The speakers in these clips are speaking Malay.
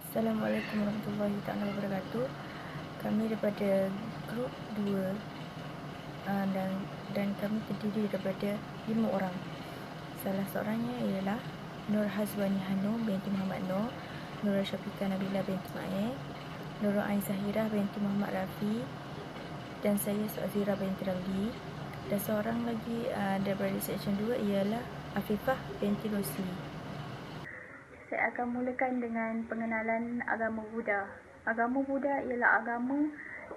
Assalamualaikum warahmatullahi taala wabarakatuh. Kami daripada grup 2 dan kami terdiri daripada 5 orang. Salah seorangnya ialah Nur Hazwani Hanum binti Muhammad Nur Syafika Nabila binti Ma'e, Nur Ain Zahirah binti Muhammad Rafi, dan saya Azira binti Ramli. Dan seorang lagi daripada section 2 ialah Afifah binti Rosli. Saya akan mulakan dengan pengenalan agama Buddha. Agama Buddha ialah agama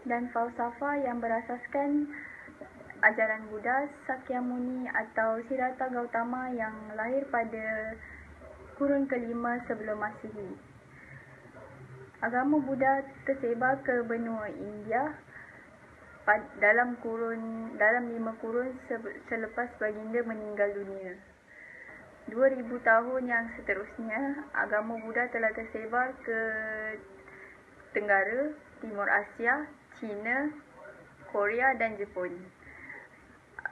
dan falsafah yang berasaskan ajaran Buddha Sakyamuni atau Siddhartha Gautama yang lahir pada kurun kelima sebelum Masihi. Agama Buddha tersebar ke benua India dalam 5 kurun selepas baginda meninggal dunia. 2000 tahun yang seterusnya, agama Buddha telah tersebar ke Tenggara, Timur Asia, China, Korea dan Jepun.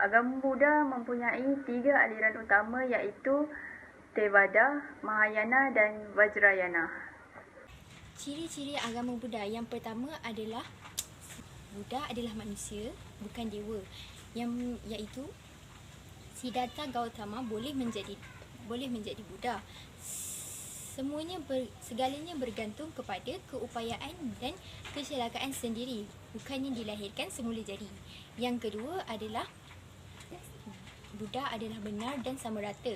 Agama Buddha mempunyai 3 aliran utama iaitu Theravada, Mahayana dan Vajrayana. Ciri-ciri agama Buddha yang pertama adalah Buddha adalah manusia, bukan dewa, iaitu Siddhartha Gautama boleh menjadi Buddha. Segalanya bergantung kepada keupayaan dan kecelakaan sendiri, bukannya dilahirkan semula jadi. Yang kedua adalah Buddha adalah benar dan sama rata.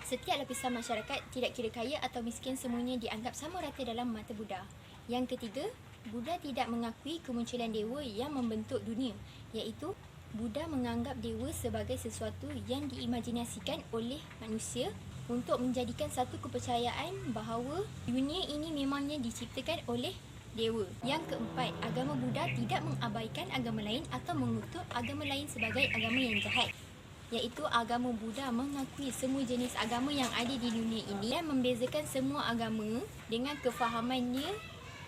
Setiap lapisan masyarakat, tidak kira kaya atau miskin, semuanya dianggap sama rata dalam mata Buddha. Yang ketiga, Buddha tidak mengakui kemunculan dewa yang membentuk dunia, iaitu Buddha menganggap dewa sebagai sesuatu yang diimajinasikan oleh manusia untuk menjadikan satu kepercayaan bahawa dunia ini memangnya diciptakan oleh dewa. Yang keempat, agama Buddha tidak mengabaikan agama lain atau mengutuk agama lain sebagai agama yang jahat, iaitu agama Buddha mengakui semua jenis agama yang ada di dunia ini dan membezakan semua agama dengan kefahamannya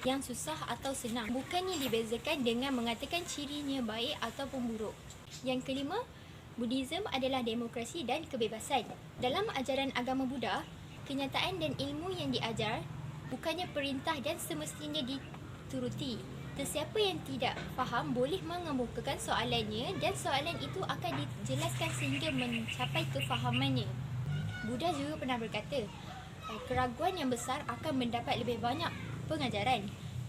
yang susah atau senang, bukannya dibezakan dengan mengatakan cirinya baik ataupun buruk. Yang kelima, Buddhism adalah demokrasi dan kebebasan. Dalam ajaran agama Buddha, kenyataan dan ilmu yang diajar bukannya perintah dan semestinya dituruti. Sesiapa yang tidak faham boleh mengemukakan soalannya dan soalan itu akan dijelaskan sehingga mencapai kefahamannya. Buddha juga pernah berkata, keraguan yang besar akan mendapat lebih banyak pengajaran.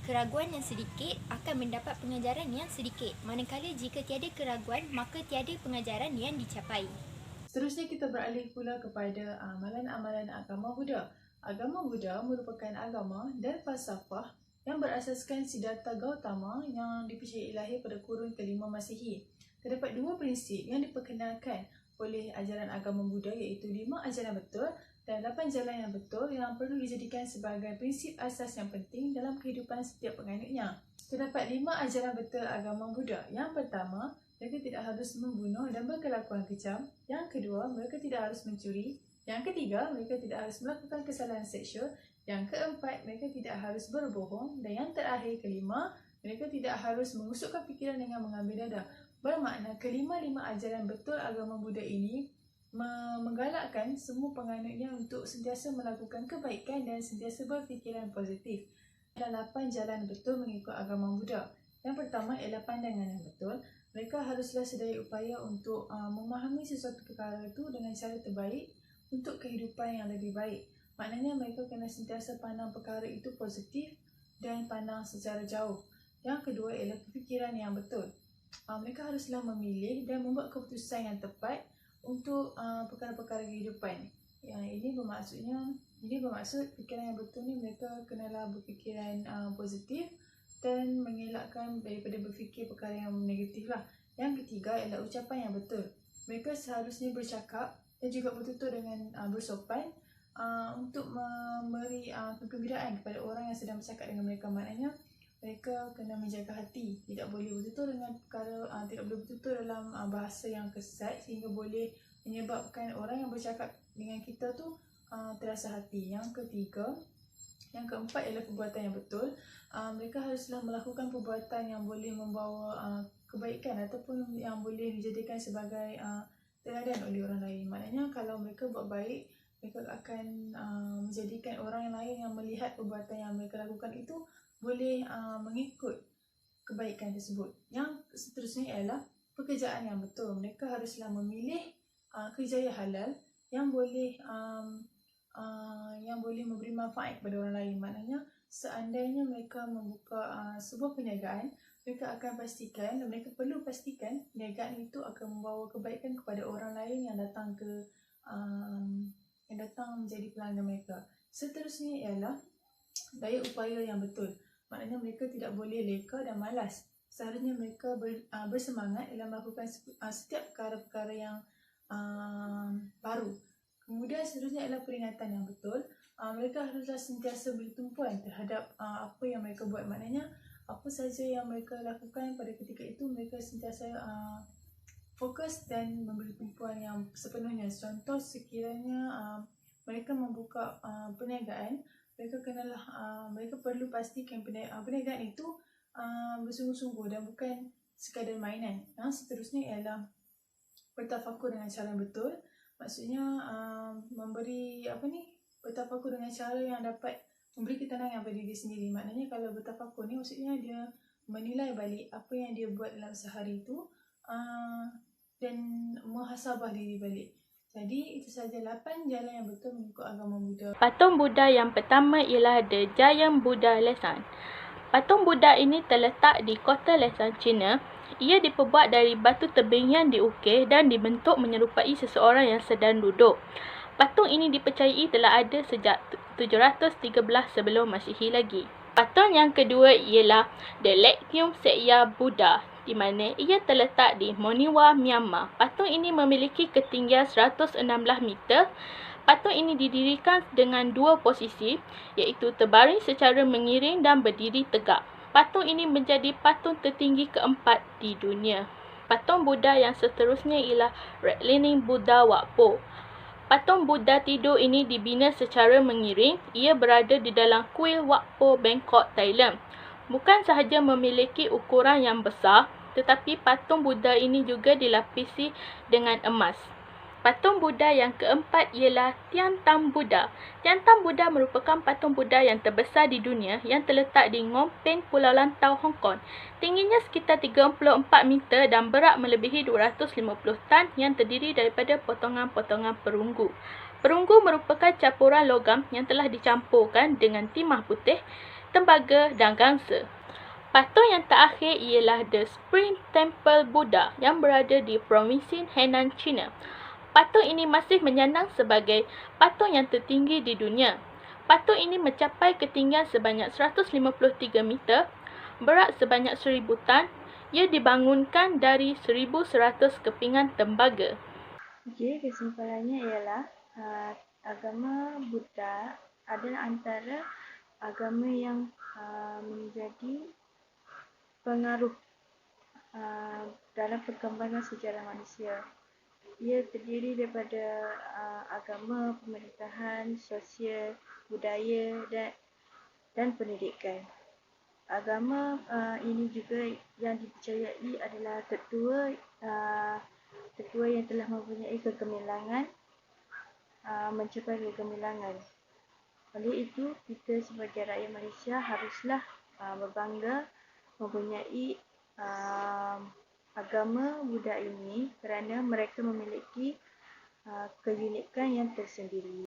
Keraguan yang sedikit akan mendapat pengajaran yang sedikit. Manakala jika tiada keraguan, maka tiada pengajaran yang dicapai. Seterusnya kita beralih pula kepada amalan-amalan agama Buddha. Agama Buddha merupakan agama dan falsafah yang berasaskan Siddhartha Gautama yang dipercayai lahir pada kurun kelima Masihi. Terdapat 2 prinsip yang diperkenalkan oleh ajaran agama Buddha iaitu 5 ajaran betul dan 8 jalan yang betul yang perlu dijadikan sebagai prinsip asas yang penting dalam kehidupan setiap penganutnya. Terdapat 5 ajaran betul agama Buddha. Yang pertama, mereka tidak harus membunuh dan berkelakuan kejam. Yang kedua, mereka tidak harus mencuri. Yang ketiga, mereka tidak harus melakukan kesalahan seksual. Yang keempat, mereka tidak harus berbohong. Dan yang terakhir, kelima, mereka tidak harus mengusukkan fikiran dengan mengambil dadah. Bermakna kelima-lima ajaran betul agama Buddha ini menggalakkan semua penganutnya untuk sentiasa melakukan kebaikan dan sentiasa berfikiran positif. Ada 8 jalan betul mengikut agama Buddha. Yang pertama ialah pandangan yang betul. Mereka haruslah sedaya upaya untuk memahami sesuatu perkara itu dengan cara terbaik untuk kehidupan yang lebih baik. Maknanya mereka kena sentiasa pandang perkara itu positif dan pandang secara jauh. Yang kedua ialah fikiran yang betul. Mereka haruslah memilih dan membuat keputusan yang tepat untuk perkara-perkara kehidupan. Ini bermaksud fikiran yang betul ni mereka kenalah berfikiran positif dan mengelakkan daripada berfikir perkara yang negatif lah. Yang ketiga ialah ucapan yang betul. Mereka seharusnya bercakap dan juga bertutur dengan bersopan untuk memberi kegembiraan kepada orang yang sedang bercakap dengan mereka. Maknanya mereka kena menjaga hati, tidak boleh bertutur dengan perkara, tidak boleh bertutur dalam bahasa yang kesat sehingga boleh menyebabkan orang yang bercakap dengan kita tu terasa hati. Yang keempat ialah perbuatan yang betul. Mereka haruslah melakukan perbuatan yang boleh membawa kebaikan ataupun yang boleh dijadikan sebagai teladan oleh orang lain. Maknanya kalau mereka buat baik mereka akan menjadikan orang lain yang melihat perbuatan yang mereka lakukan itu boleh mengikut kebaikan tersebut. Yang seterusnya ialah pekerjaan yang betul. Mereka haruslah memilih kerja yang halal yang boleh memberi manfaat kepada orang lain. Maknanya seandainya mereka membuka sebuah perniagaan, mereka akan pastikan dan mereka perlu pastikan perniagaan itu akan membawa kebaikan kepada orang lain yang datang menjadi pelanggan mereka. Seterusnya ialah daya upaya yang betul. Maknanya mereka tidak boleh leka dan malas. Seharusnya mereka bersemangat dalam melakukan setiap perkara-perkara yang baru. Kemudian seterusnya ialah peringatan yang betul. Mereka haruslah sentiasa bertumpuan terhadap apa yang mereka buat. Maknanya apa saja yang mereka lakukan pada ketika itu, mereka sentiasa fokus dan memberi tumpuan yang sepenuhnya. Contoh, sekiranya mereka membuka perniagaan, mereka perlu pastikan perniagaan itu bersungguh-sungguh dan bukan sekadar mainan. Yang seterusnya ialah bertafakur dengan cara yang betul. Maksudnya bertafakur dengan cara yang dapat memberi ketenangan pada diri sendiri. Maknanya kalau bertafakur ni maksudnya dia menilai balik apa yang dia buat dalam sehari itu dan muhasabah diri balik. Jadi itu sahaja 8 jalan yang betul mengikut agama Buddha. Patung Buddha yang pertama ialah The Giant Buddha Lesan. Patung Buddha ini terletak di kota Lesan, China. Ia diperbuat dari batu tebing yang diukir dan dibentuk menyerupai seseorang yang sedang duduk. Patung ini dipercayai telah ada sejak 713 sebelum Masihi lagi. Patung yang kedua ialah The Lectium Sekya Buddha, di mana ia terletak di Moniwa, Myanmar. Patung ini memiliki ketinggian 116 meter. Patung ini didirikan dengan dua posisi, iaitu terbaring secara mengiring dan berdiri tegak. Patung ini menjadi patung tertinggi keempat di dunia. Patung Buddha yang seterusnya ialah Reclining Buddha Wat Po. Patung Buddha tidur ini dibina secara mengiring. Ia berada di dalam kuil Wat Po, Bangkok, Thailand. Bukan sahaja memiliki ukuran yang besar, tetapi patung Buddha ini juga dilapisi dengan emas. Patung Buddha yang keempat ialah Tian Tam Buddha. Tian Tam Buddha merupakan patung Buddha yang terbesar di dunia yang terletak di Ngom Peng, Pulau Lantau, Hong Kong. Tingginya sekitar 34 meter dan berat melebihi 250 tan yang terdiri daripada potongan-potongan perunggu. Perunggu merupakan campuran logam yang telah dicampurkan dengan timah putih, tembaga dan gangsa. Patung yang terakhir ialah The Spring Temple Buddha yang berada di Provinsi Henan, China. Patung ini masih menyandang sebagai patung yang tertinggi di dunia. Patung ini mencapai ketinggian sebanyak 153 meter, berat sebanyak 1000 tan. Ia dibangunkan dari 1100 kepingan tembaga. Okey, kesimpulannya ialah agama Buddha adalah antara agama yang menjadi pengaruh dalam perkembangan sejarah manusia. Ia terdiri daripada agama, pemerintahan, sosial, budaya dan pendidikan. Agama ini juga yang dipercayai adalah tetua yang telah mempunyai kegemilangan, mencapai kegemilangan. Oleh itu, kita sebagai rakyat Malaysia haruslah berbangga mempunyai agama Buddha ini kerana mereka memiliki keunikan yang tersendiri.